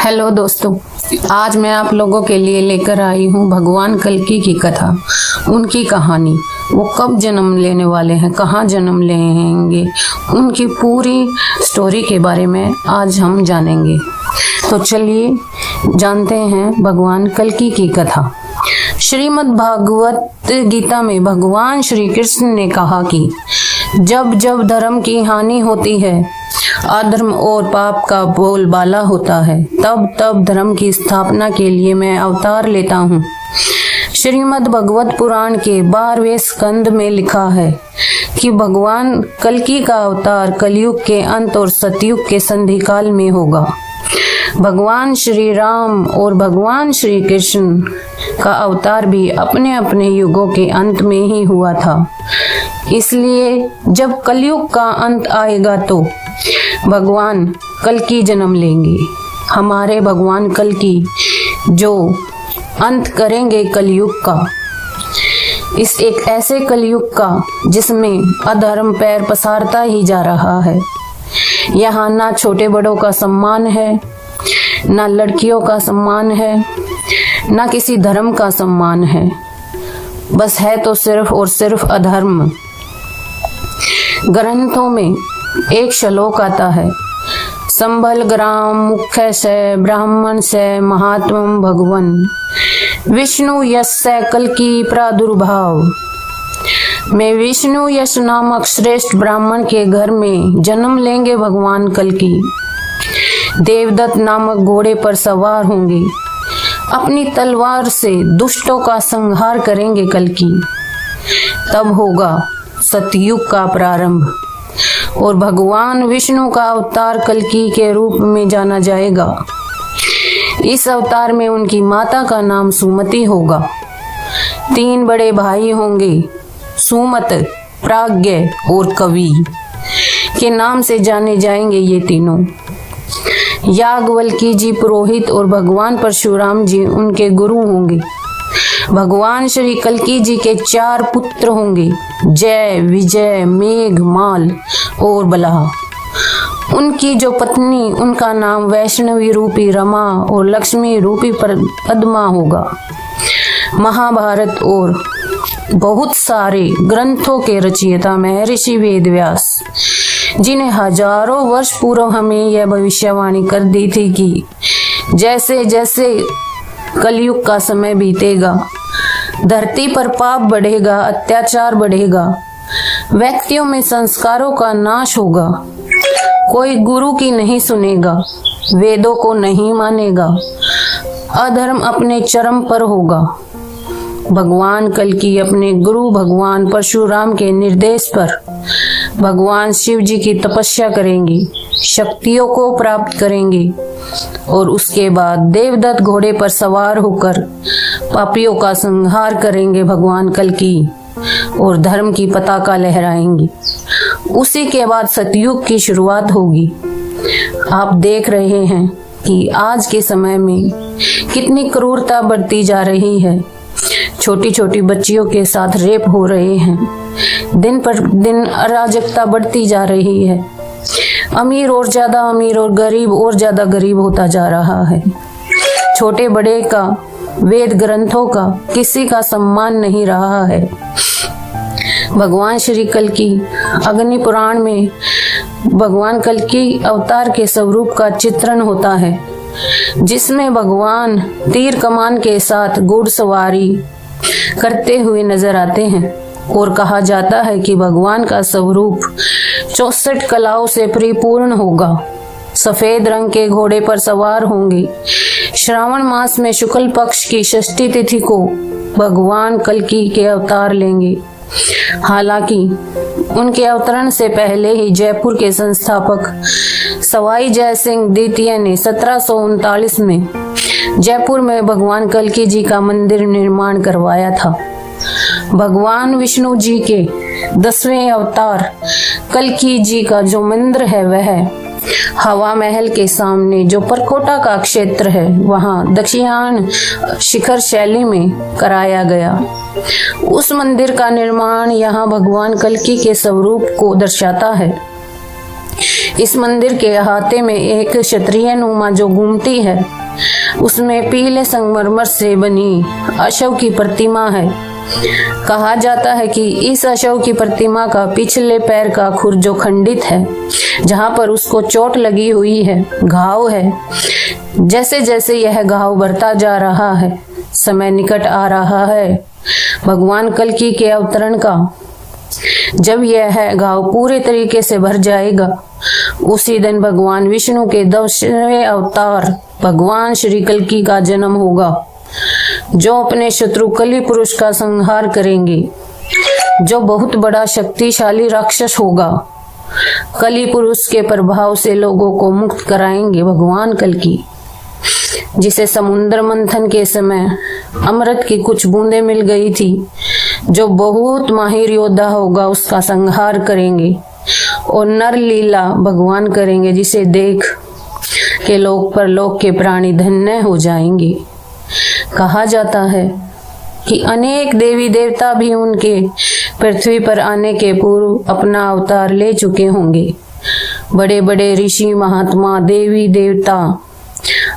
Hello दोस्तों, आज मैं आप लोगों के लिए लेकर आई हूँ भगवान कल्कि की कथा। उनकी कहानी, वो कब जन्म लेने वाले हैं, कहाँ जन्म लेंगे, उनकी पूरी स्टोरी के बारे में आज हम जानेंगे। तो चलिए जानते हैं भगवान कल्कि की कथा। श्रीमद् भागवत गीता में भगवान श्री कृष्ण ने कहा कि जब जब धर्म की हानि होती है, अधर्म और पाप का बोलबाला होता है, तब तब धर्म की स्थापना के लिए मैं अवतार लेता हूँ। श्रीमद् भगवत पुराण के 12वें स्कंद में लिखा है कि भगवान कल्कि का अवतार कलयुग के अंत और सतयुग के संधि काल में होगा। भगवान श्री राम और भगवान श्री कृष्ण का अवतार भी अपने अपने युगों के अंत में ही हुआ था। इसलिए जब कलयुग का अंत आएगा तो भगवान कल्कि जन्म लेंगे। हमारे भगवान कल्कि जो अंत करेंगे कलयुग का, इस एक ऐसे कलयुग का जिसमें अधर्म पैर पसारता ही जा रहा है। यहाँ ना छोटे बड़ों का सम्मान है, ना लड़कियों का सम्मान है, ना किसी धर्म का सम्मान है, बस है तो सिर्फ और सिर्फ अधर्म। ग्रंथों में एक श्लोक आता है, संभल ग्राम मुख्य से ब्राह्मण से महात्मम भगवन विष्णु यस्य कल्कि प्रादुर्भाव। मैं विष्णु यश नामक श्रेष्ठ ब्राह्मण के घर में जन्म लेंगे भगवान कल्कि। देवदत्त नामक घोड़े पर सवार होंगे, अपनी तलवार से दुष्टों का संहार करेंगे कल्कि। तब होगा सतयुग का प्रारंभ और भगवान विष्णु का अवतार कल्कि के रूप में जाना जाएगा। इस अवतार में उनकी माता का नाम सुमति होगा। 3 बड़े भाई होंगे, सुमत, प्राज्ञ और कवि के नाम से जाने जाएंगे ये तीनों। याज्ञवल्क्य जी पुरोहित और भगवान परशुराम जी उनके गुरु होंगे। भगवान श्री कल्कि जी के 4 पुत्र होंगे, जय, विजय, मेघ, माल और बलह। उनकी जो पत्नी, उनका नाम वैष्णवी रूपी रमा और लक्ष्मी रूपी पद्मा होगा। महाभारत और बहुत सारे ग्रंथों के रचयिता महर्षि वेदव्यास, जिन्हें हजारों वर्ष पूर्व हमें यह भविष्यवाणी कर दी थी कि जैसे जैसे कलयुग का समय बीतेगा, धरती पर पाप बढ़ेगा, अत्याचार बढ़ेगा, व्यक्तियों में संस्कारों का नाश होगा, कोई गुरु की नहीं सुनेगा, वेदों को नहीं मानेगा, अधर्म अपने चरम पर होगा। भगवान कल्कि अपने गुरु भगवान परशुराम के निर्देश पर भगवान शिव जी की तपस्या करेंगी, शक्तियों को प्राप्त करेंगे और उसके बाद देवदत्त घोड़े पर सवार होकर पापियों का संहार करेंगे भगवान कल्कि और धर्म की पताका लहराएंगी। उसी के बाद सतयुग की शुरुआत होगी। आप देख रहे हैं कि आज के समय में कितनी क्रूरता बढ़ती जा रही है। छोटी छोटी बच्चियों के साथ रेप हो रहे हैं, दिन पर दिन अराजकता बढ़ती जा रही है। अमीर और ज्यादा अमीर और गरीब और ज्यादा गरीब होता जा रहा है। छोटे बड़े का, वेद ग्रंथों का किसी का सम्मान नहीं रहा है। भगवान श्री कल्कि अग्नि पुराण में भगवान कल्कि अवतार के स्वरूप का चित्रण होता है, जिसमें भगवान तीर कमान के साथ घुड़सवारी करते हुए नजर आते हैं और कहा जाता है कि भगवान का स्वरूप 64 कलाओं से परिपूर्ण होगा। सफेद रंग के घोड़े पर सवार होंगे। श्रावण मास में शुक्ल पक्ष की षष्ठी तिथि को भगवान कल्कि के अवतार लेंगे। हालांकि उनके अवतरण से पहले ही जयपुर के संस्थापक सवाई जय सिंह द्वितीय ने 1739 में जयपुर में भगवान कल्कि जी का मंदिर निर्माण करवाया था। भगवान विष्णु जी के 10वें अवतार कल्कि जी का जो मंदिर है वह हवा महल के सामने जो परकोटा का क्षेत्र है, वहां दक्षिणायन शिखर शैली में कराया गया। उस मंदिर का निर्माण यहाँ भगवान कल्कि के स्वरूप को दर्शाता है। इस मंदिर के अहाते में एक क्षत्रिय नुमा जो गुमटी है, उसमें पीले संगमरमर से बनी अशोक की प्रतिमा है। कहा जाता है कि इस अशोक की प्रतिमा का पिछले पैर का खुर जो खंडित है, जहां पर उसको चोट लगी हुई है, घाव है, जैसे जैसे यह घाव बढ़ता जा रहा है, समय निकट आ रहा है भगवान कल्कि के अवतरण का। जब यह घाव पूरे तरीके से भर जाएगा, उसी दिन भगवान विष्णु के 10वें अवतार भगवान श्री कल्कि का जन्म होगा, जो अपने शत्रु कली पुरुष का संहार करेंगे, जो बहुत बड़ा शक्तिशाली राक्षस होगा। कली पुरुष के प्रभाव से लोगों को मुक्त कराएंगे भगवान कल्कि, जिसे समुद्र मंथन के समय अमृत की कुछ बूंदें मिल गई थी। जो बहुत माहिर योद्धा होगा उसका संहार करेंगे और नर लीला भगवान करेंगे, जिसे देख के लोक परलोक के प्राणी धन्य हो जाएंगे। कहा जाता है कि अनेक देवी देवता भी उनके पृथ्वी पर आने के पूर्व अपना अवतार ले चुके होंगे। बड़े बड़े ऋषि महात्मा देवी देवता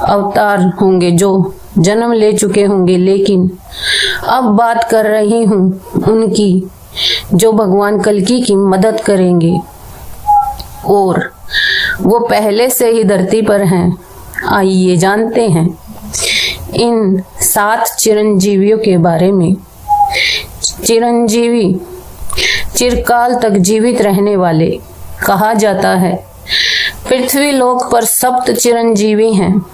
अवतार होंगे जो जन्म ले चुके होंगे, लेकिन अब बात कर रही हूँ उनकी, जो भगवान कल्कि की मदद करेंगे और वो पहले से ही धरती पर हैं। आइए जानते हैं इन 7 चिरंजीवियों के बारे में। चिरंजीवी चिरकाल तक जीवित रहने वाले। कहा जाता है पृथ्वी लोक पर 7 चिरंजीवी हैं,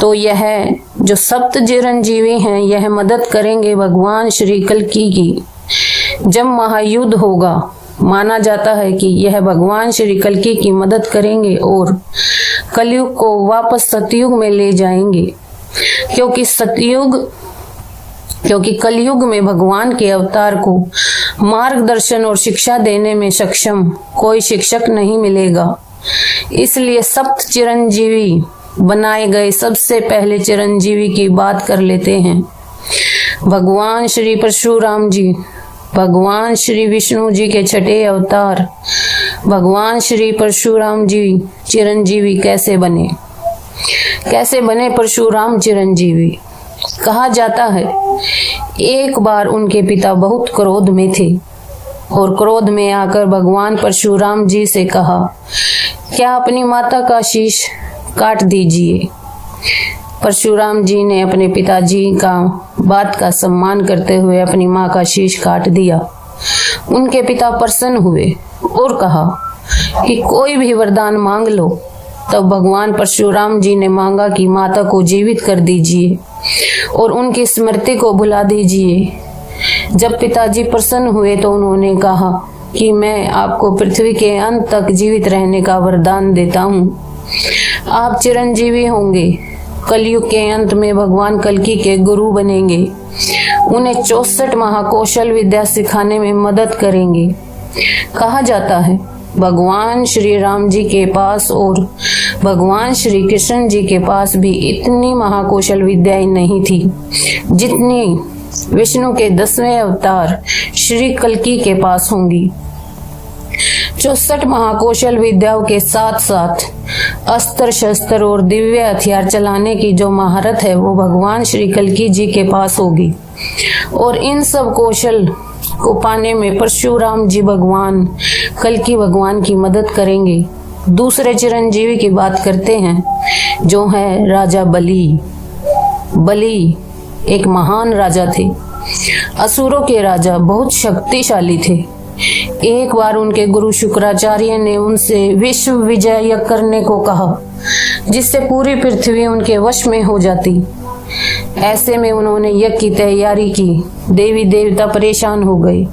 तो यह जो 7 चिरंजीवी हैं यह मदद करेंगे भगवान श्री कल्कि की। जब महायुद्ध होगा, माना जाता है कि यह भगवान श्री कल्कि की मदद करेंगे और कलयुग को वापस सतयुग में ले जाएंगे, क्योंकि कलयुग में भगवान के अवतार को मार्गदर्शन और शिक्षा देने में सक्षम कोई शिक्षक नहीं मिलेगा। इसलिए 7 चिरंजीवी बनाए गए सबसे पहले चिरंजीवी की बात कर लेते हैं। भगवान श्री परशुराम जी, भगवान श्री विष्णु जी के 6ठे अवतार भगवान श्री परशुराम जी चिरंजीवी कैसे बने परशुराम चिरंजीवी। कहा जाता है एक बार उनके पिता बहुत क्रोध में थे और क्रोध में आकर भगवान परशुराम जी से कहा, क्या अपनी माता का शीश काट दीजिए। परशुराम जी ने अपने पिताजी का बात का सम्मान करते हुए अपनी मां का शीश काट दिया। उनके पिता प्रसन्न हुए और कहा कि कोई भी वरदान मांग लो। तब भगवान परशुराम जी ने मांगा कि माता को जीवित कर दीजिए और उनकी स्मृति को भुला दीजिए। जब पिताजी प्रसन्न हुए तो उन्होंने कहा कि मैं आपको पृथ्वी के अंत तक जीवित रहने का वरदान देता हूँ। आप चिरंजीवी होंगे, कलयुग के अंत में भगवान कल्कि के गुरु बनेंगे, उन्हें 64 महाकौशल विद्या सिखाने में मदद करेंगे। कहा जाता है भगवान श्री राम जी के पास और भगवान श्री कृष्ण जी के पास भी इतनी महाकौशल विद्याएं नहीं थी जितनी विष्णु के 10वें अवतार श्री कल्कि के पास होंगी। 64 महाकौशल विद्याओं के साथ साथ अस्त्र शस्त्र और दिव्य हथियार चलाने की जो महारत है वो भगवान श्री कल्कि जी के पास होगी और इन सब कौशल को पाने में परशुराम जी भगवान कल्कि भगवान की मदद करेंगे। दूसरे चिरंजीवी की बात करते हैं जो है राजा बलि। बलि एक महान राजा थे, असुरों के राजा, बहुत शक्तिशाली थे। एक बार उनके गुरु शुक्राचार्य ने उनसे विश्व विजय करने को कहा जिससे पूरी पृथ्वी उनके वश में हो जाती। ऐसे में उन्होंने यज्ञ की तैयारी की। देवी देवता परेशान हो गए,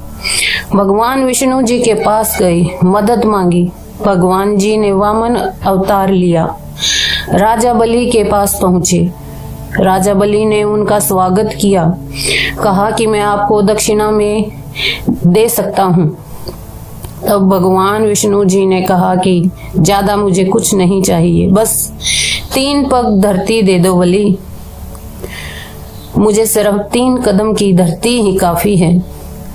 भगवान विष्णु जी के पास गए, मदद मांगी। भगवान जी ने वामन अवतार लिया, राजा बलि के पास पहुंचे। राजा बलि ने उनका स्वागत किया, कहा कि मैं आपको दक्षिणा में दे सकता हूँ। तब भगवान विष्णु जी ने कहा कि ज्यादा मुझे कुछ नहीं चाहिए, बस 3 पग धरती दे दो बलि, मुझे सिर्फ 3 कदम की धरती ही काफी है।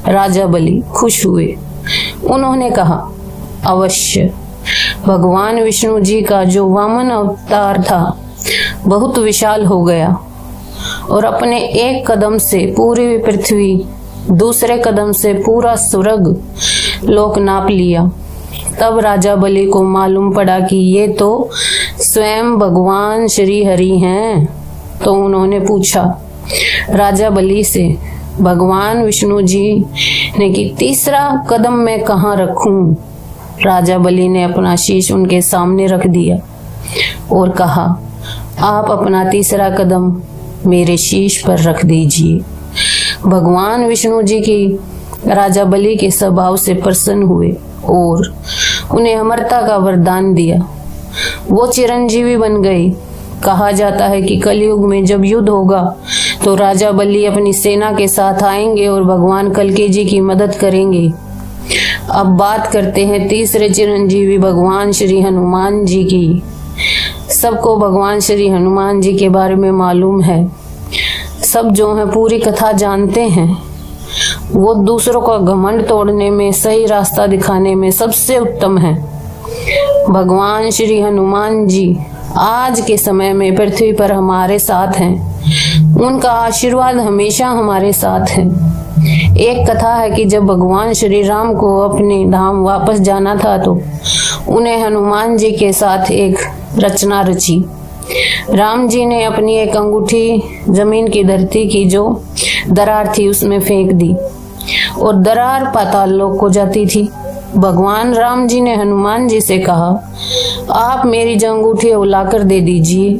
राजा बलि खुश हुए, उन्होंने कहा अवश्य। भगवान विष्णु जी का जो वामन अवतार था बहुत विशाल हो गया और अपने एक कदम से पूरी पृथ्वी, दूसरे कदम से पूरा स्वर्ग लोक नाप लिया। तब राजा बलि को मालूम पड़ा कि ये तो स्वयं भगवान श्री हरि हैं। तो उन्होंने पूछा राजा बलि से, भगवान विष्णु जी ने कि तीसरा कदम मैं कहाँ रखूं? राजा बलि ने अपना शीश उनके सामने रख दिया और कहा, आप अपना तीसरा कदम मेरे शीश पर रख दीजिए। भगवान विष्णु जी की राजा बलि के स्वभाव से प्रसन्न हुए और उन्हें अमरता का वरदान दिया। वो चिरंजीवी बन गई। कहा जाता है कि कलयुग में जब युद्ध होगा तो राजा बलि अपनी सेना के साथ आएंगे और भगवान कल्की जी की मदद करेंगे। अब बात करते हैं तीसरे चिरंजीवी भगवान श्री हनुमान जी की। सबको भगवान श्री हनुमान जी के बारे में मालूम है। सब जो है पूरी कथा जानते हैं। वो दूसरों का घमंड तोड़ने में, सही रास्ता दिखाने में सबसे उत्तम है। भगवान श्री हनुमान जी आज के समय में पृथ्वी पर हमारे साथ हैं। उनका आशीर्वाद हमेशा हमारे साथ है। एक कथा है कि जब भगवान श्री राम को अपने धाम वापस जाना था तो उन्हें हनुमान जी के साथ एक रचना रची। राम जी ने अपनी एक अंगूठी जमीन की धरती की जो दरार थी उसमें फेंक दी और दरार पाताल लोक को जाती थी। भगवान राम जी ने हनुमान जी से कहा, आप मेरी जो अंगूठी उलाकर दे दीजिए।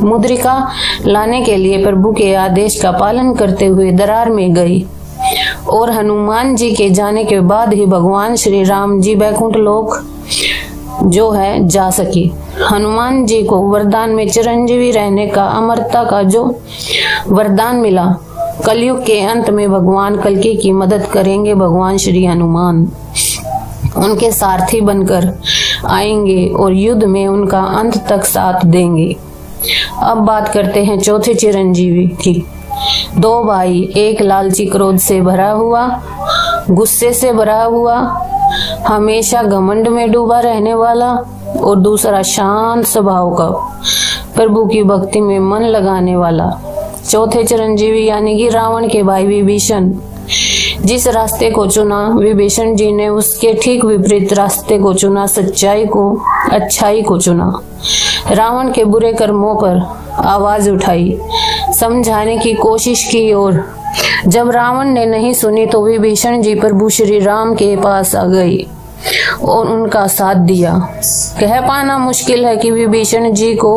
मुद्रिका लाने के लिए प्रभु के आदेश का पालन करते हुए दरार में गई और हनुमान जी के जाने के बाद ही भगवान श्री राम जी बैकुंठ लोक जो है जा सके। हनुमान जी को वरदान में चिरंजीवी रहने का, अमरता का जो वरदान मिला। कलयुग के अंत में भगवान कल्की की मदद करेंगे। भगवान श्री हनुमान उनके सारथी बनकर आएंगे और युद्ध में उनका अंत तक साथ देंगे। अब बात करते हैं चौथे चिरंजीवी की। दो भाई, एक लालची क्रोध से भरा हुआ, गुस्से से भरा हुआ, हमेशा घमंड में डूबा रहने वाला, और दूसरा शांत स्वभाव का, प्रभु की भक्ति में मन लगाने वाला। चौथे चिरंजीवी यानी कि रावण के भाई विभीषण जिस रास्ते को चुना, विभीषण जी ने उसके ठीक विपरीत रास्ते को चुना, सच्चाई को, अच्छाई को चुना। रावण के बुरे कर्मों पर आवाज उठाई, समझाने की कोशिश की और जब रावण ने नहीं सुनी तो विभीषण जी प्रभु श्री राम के पास आ गई और उनका साथ दिया। कह पाना मुश्किल है कि विभीषण जी को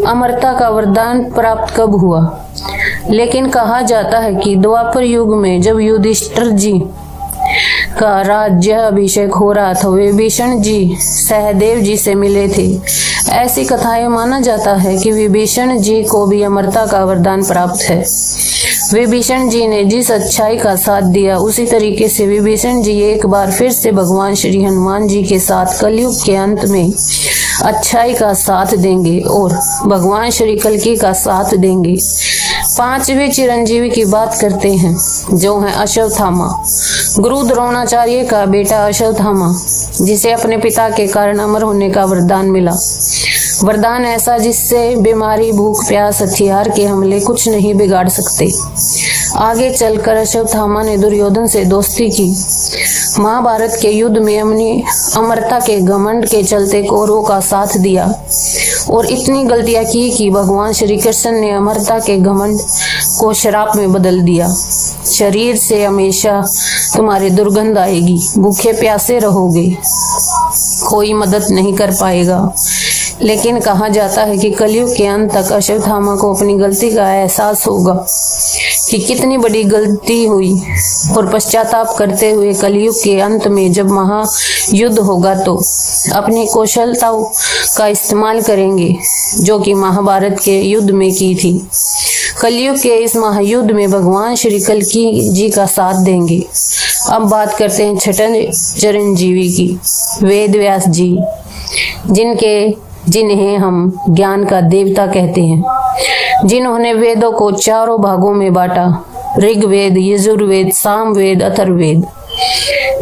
अमरता का वरदान प्राप्त कब हुआ, लेकिन कहा जाता है कि द्वापर युग में जब युधिष्ठिर जी का राज्य अभिषेक हो रहा था, विभीषण जी सहदेव जी से मिले थे। ऐसी कथाएं माना जाता है कि विभीषण जी को भी अमरता का वरदान प्राप्त है। विभीषण जी ने जिस अच्छाई का साथ दिया, उसी तरीके से विभीषण जी एक बार फिर से भगवान श्री हनुमान जी के साथ कलयुग के अंत में अच्छाई का साथ देंगे और भगवान श्री कल्की का साथ देंगे। पांचवें चिरंजीवी की बात करते हैं जो है अश्वत्थामा। गुरु द्रोणाचार्य का बेटा अश्वत्थामा, जिसे अपने पिता के कारण अमर होने का वरदान मिला। वरदान ऐसा जिससे बीमारी, भूख, प्यास, हथियार के हमले कुछ नहीं बिगाड़ सकते। आगे चलकर अश्वत्थामा ने दुर्योधन से दोस्ती की। महाभारत के युद्ध में अपनी अमरता के घमंड के चलते कौरवों का साथ दिया और इतनी गलतियां की कि भगवान श्री कृष्ण ने अमरता के घमंड को शराब में बदल दिया। शरीर से हमेशा तुम्हारी दुर्गंध आएगी, भूखे प्यासे रहोगे, कोई मदद नहीं कर पाएगा। लेकिन कहा जाता है कि कलयुग के अंत तक अश्वत्थामा को अपनी गलती का एहसास होगा कि कितनी बड़ी गलती हुई और पश्चाताप करते हुए कलयुग के अंत में जब महायुद्ध होगा तो अपनी कौशलताओं का इस्तेमाल करेंगे जो कि महाभारत के युद्ध में की थी। कलयुग के इस महायुद्ध में भगवान श्री कल्की जी का साथ देंगे। अब बात करते हैं छठे चिरंजीवी की, वेद व्यास जी, जिन्हें हम ज्ञान का देवता कहते हैं, जिन्होंने वेदों को चारों भागों में बांटा, ऋग्वेद, यजुर्वेद, सामवेद, अथर्ववेद।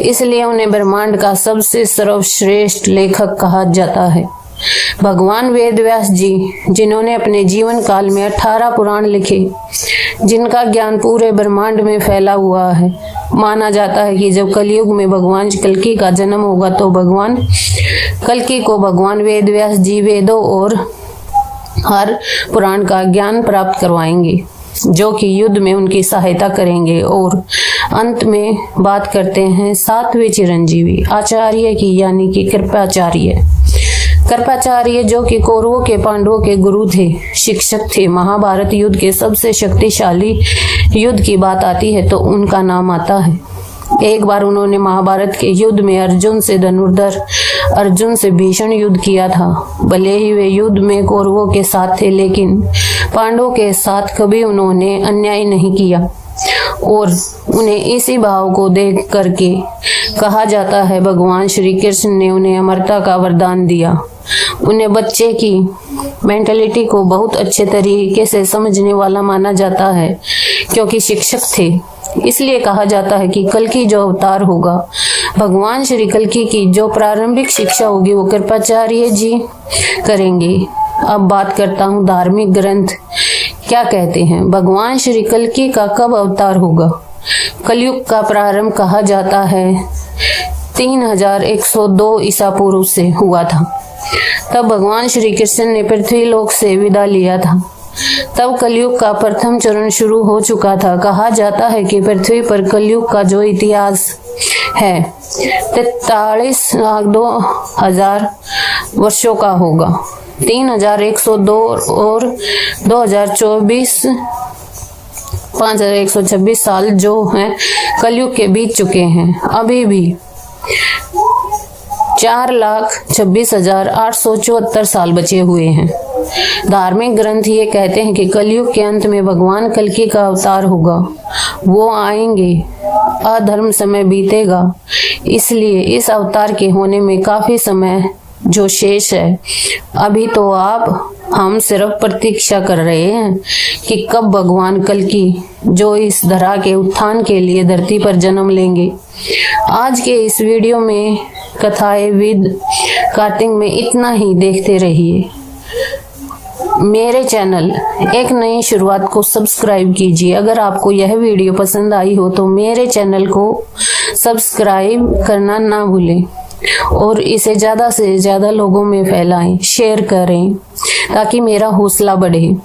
इसलिए उन्हें ब्रह्मांड का सबसे सर्वश्रेष्ठ लेखक कहा जाता है। भगवान वेद व्यास जी, जिन्होंने अपने जीवन काल में 18 पुराण लिखे, जिनका ज्ञान पूरे ब्रह्मांड में फैला हुआ है, माना जाता है कि जब कलयुग में भगवान कल्कि का जन्म होगा तो भगवान कल्कि को भगवान वेद व्यास जी वेदों और हर पुराण का ज्ञान प्राप्त करवाएंगे, जो कि युद्ध में उनकी सहायता करेंगे। और अंत में बात करते हैं 7वें चिरंजीवी आचार्य की, यानी कि कृपाचार्य। कृपाचार्य जो कि कौरवों के पांडवों के गुरु थे, शिक्षक थे। महाभारत युद्ध के सबसे शक्तिशाली युद्ध की बात आती है तो उनका नाम आता है। एक बार उन्होंने महाभारत के युद्ध में अर्जुन से धनुर्धर अर्जुन से भीषण युद्ध किया था। भले ही वे युद्ध में कौरवों के साथ थे, लेकिन पांडवों के साथ कभी उन्होंने अन्याय नहीं किया और उन्हें इसी भाव को देख करके कहा जाता है भगवान श्री कृष्ण ने उन्हें अमरता का वरदान दिया। उन्हें बच्चे की मेंटालिटी को बहुत अच्छे तरीके से समझने वाला माना जाता है, क्योंकि शिक्षक थे। इसलिए कहा जाता है कि कल्कि जो अवतार होगा, भगवान श्री कल्कि की जो प्रारंभिक शिक्षा होगी वो कृपाचार्य जी करेंगे। अब बात करता हूँ धार्मिक ग्रंथ क्या कहते हैं। भगवान श्री कल्कि का कब अवतार होगा? कलयुग का प्रारंभ कहा जाता है 3102 ईसा पूर्व से हुआ था। तब भगवान श्री कृष्ण ने पृथ्वी लोक से विदा लिया था। तब कलयुग का प्रथम चरण शुरू हो चुका था। कहा जाता है कि पृथ्वी पर कलयुग का जो इतिहास है 43,02,000 वर्षों का होगा। 3102 और 2024 5126 साल जो हैं कलयुग के बीत चुके हैं। अभी भी 4,26,874 साल बचे हुए हैं। धार्मिक ग्रंथ ये कहते हैं कि कलयुग के अंत में भगवान कल्कि का अवतार होगा। वो आएंगे, अधर्म समय बीतेगा। इसलिए इस अवतार के होने में काफी समय जो शेष है, अभी तो हम सिर्फ प्रतीक्षा कर रहे हैं कि कब भगवान कल्कि जो इस धरा के उत्थान के लिए धरती पर जन्म लेंगे। आज के इस वीडियो में कथाएं विद कार्तिक में इतना ही। देखते रहिए मेरे चैनल एक नई शुरुआत को सब्सक्राइब कीजिए। अगर आपको यह वीडियो पसंद आई हो तो मेरे चैनल को सब्सक्राइब करना ना भूलें और इसे ज्यादा से ज्यादा लोगों में फैलाएं, शेयर करें ताकि मेरा हौसला बढ़े।